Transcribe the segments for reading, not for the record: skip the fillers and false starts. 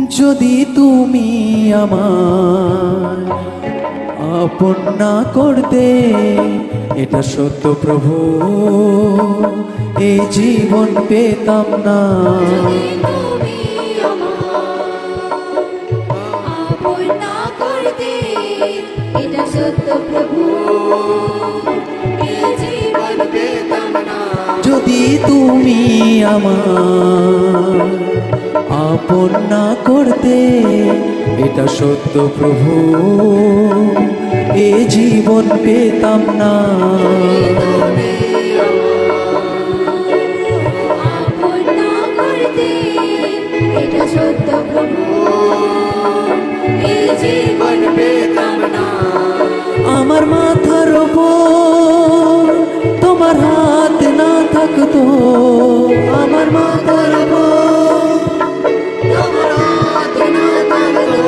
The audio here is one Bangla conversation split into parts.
যদি তুমি আমায় আপন না করতে, এটা সত্য প্রভু, এই জীবন পেতাম না। এটা সত্য প্রভু, এই জীবন পেতাম না। যদি তুমি আমায় আপন না করতে, এটা সত্য প্রভু, এ জীবন পেতাম না। আপন না করতে, এটা সত্য প্রভু, এই জীবন পেতাম না। আমার মাথার ওপর তোমার হাত না থাকতো, আমার মাথার ওপর তোমার হাত না থাকতো,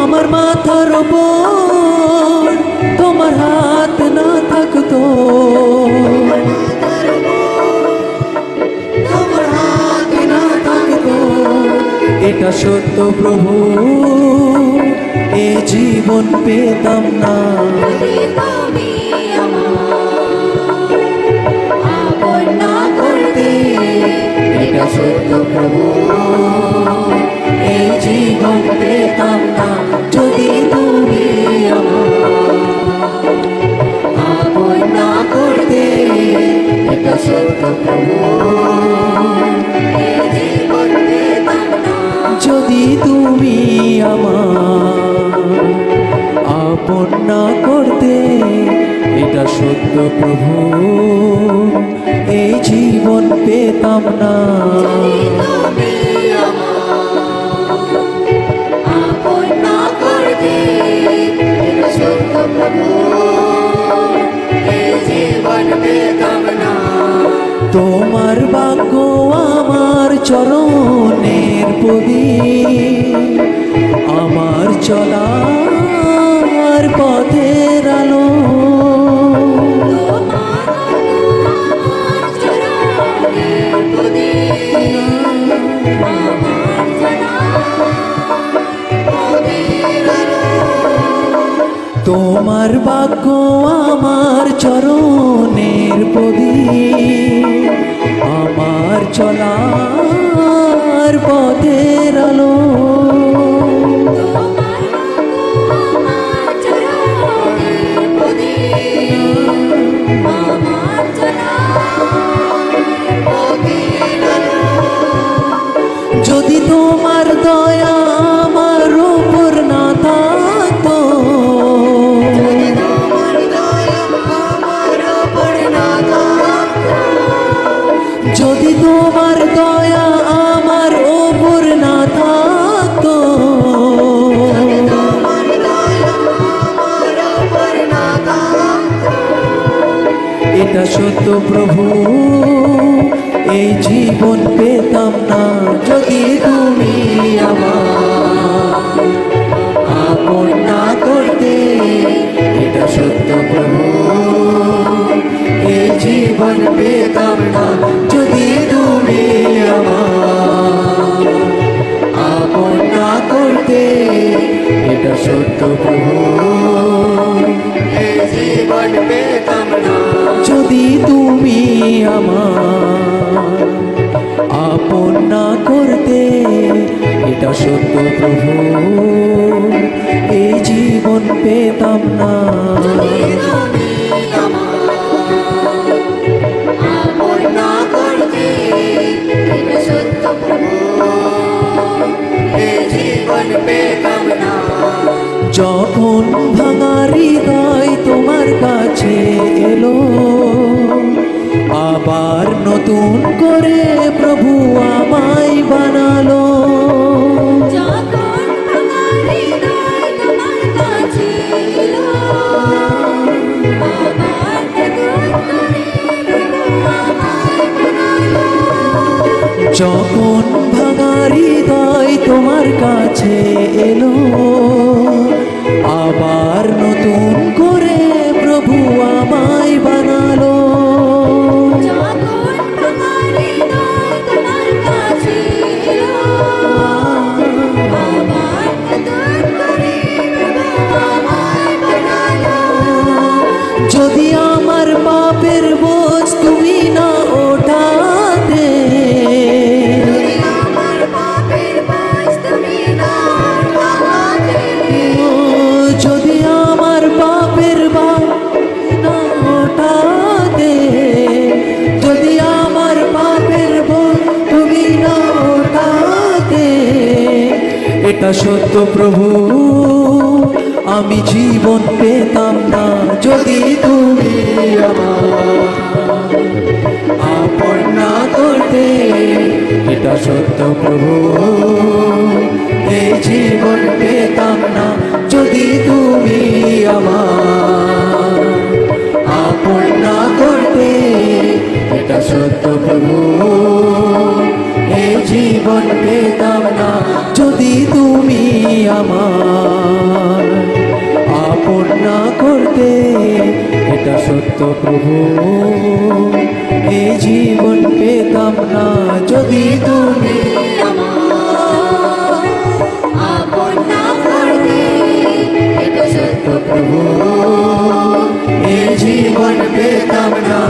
আমার মাথার ওপর তোমার হাত না থাকতো, তোমার হাত না থাকতো, এটা সত্য প্রভু, এ জীবন পেতাম না। যদি তুমি আমায় আপন না করতে, এটা সত্য প্রভু, এই জীবন পেতাম না। যদি তুমি আমায় আপন না করতে, এটা সত্য প্রভু, এই জীবন পেতাম না। যদি তুমি আমায় আপন না করতে, এটা সত্য প্রভু, এই জীবন পেতাম না। যদি তুমি আমায় আপন না করতে, এটা সত্য প্রভু, এই জীবন পেতাম না। তোমার বাক্য আমার চরণের প্রদীপ, আমার চলার পথের আলো। তোমার বাক্য আমার চরণের প্রদীপ, আমার চলার পথের আলো। যদি তোমার দয়া আমার উপর না থাকতো, যদি তোমার দয়া আমার উপর না থাকতো, এটা সত্য প্রভু, এই জীবন পেতাম না। যদি তুমি আমায় আপন না করতে, এটা সত্য প্রভু, এই জীবন পেতাম না। যদি তুমি আমায় আপন না করতে, এটা সত্য প্রভু, এই জীবন পেতাম না। যদি তুমি আমায় আপন না করতে, এটা সত্য প্রভু, এই জীবন পেতাম না। যদি তুমি আমায় আপন না করতে, এটা সত্য প্রভু, এই জীবন পেতাম না। যখন ভাঙা হৃদয় তোমার কাছে এলো, আবার নতুন করে প্রভু আমায় বানালো। যখন ভাঙা হৃদয় তোমার কাছে এলো, আবার নতুন করে প্রভু আমায় বানালো। যখন ভাঙা হৃদয় তোমার কাছে এলো, আবার নতুন করে প্রভু আমায় বানালো। যখন ভাঙা এটা সত্য প্রভু, আমি জীবন পেতাম না যদি তুমি আমার আপন না করতে। এটা সত্য প্রভু, এই জীবন পেতাম না যদি তুমি আমার আপন না করতে। এটা সত্য প্রভু, এই জীবন পেতাম না যদি তুমি আমার আপন না করতে। এটা সত্য প্রভু, এই জীবন পেতাম না যদি তুমি আমার আপন না করতে। এটা সত্য প্রভু, এই জীবন পেতাম না